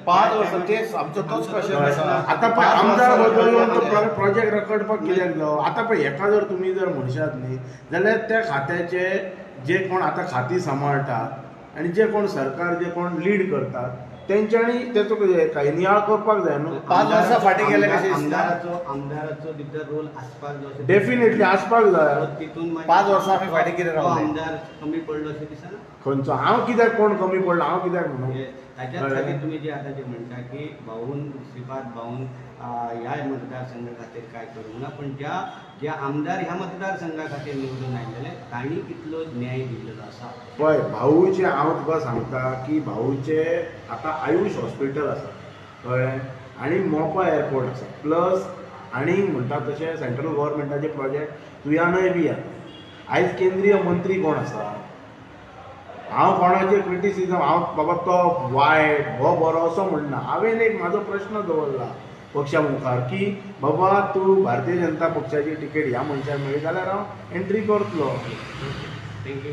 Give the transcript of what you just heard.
5 वर्सां तेच आमचो तोच क्वेश्चन आसा. आता पळय आमदार बदलून तो प्रोजेक्ट रखडपाक कित्याक जालो. आता पळय एका जर तुमी जर म्हणशात न्ही जाल्यार त्या खात्याचे जे कोण आता खाती सांबाळटात आनी जे कोण सरकार जे कोण लीड करतात तेंच्यांनी तेचो काय नियाळ करपाक जाय न्हू. 5 वर्सां फाटीं गेले कशें दिसता. आमदाराचो भितर रोल आसपाक जाय. डेफिनेटली आसपाक जाय. तितून 5 वर्सां आमी फाटीं कितें रावले. आमदार कमी पडलो अशें दिसना. खंयचो हांव कित्याक कोण कमी पडलो हांव कित्याक म्हणू. ताच्याच खातीर तुमी जे आतां जे म्हणटा की भाऊन श्रीपाद भाऊन ह्या मतदारसंघा खातीर काय करूंक ना, पण ज्या आमदार ह्या मतदारसंघा खातीर निवडून आयलेले तांणी कितलो न्याय दिल्लो आसा. पळय भाऊचे हांव तुका सांगता की भाऊचे आतां आयुष हॉस्पिटल आसा कळ्ळें आनी मोपा एअरपोर्ट आसा प्लस आनी म्हणटा तशें सेंट्रल गव्हर्मेंटाचे प्रोजेक्ट तुयानय बी आसा. आयज केंद्रीय मंत्री कोण आसा. हांव कोणाचें क्रिटिसिजम हांव बाबा तो वायट हो बरो असो म्हणना. हांवें एक म्हाजो प्रश्न दवरला पक्षा मुखार की बाबा तूं भारतीय जनता पक्षाची तिकेट ह्या मनशाक मेळ्ळी जाल्यार हांव एंट्री करतलो. थँक्यू.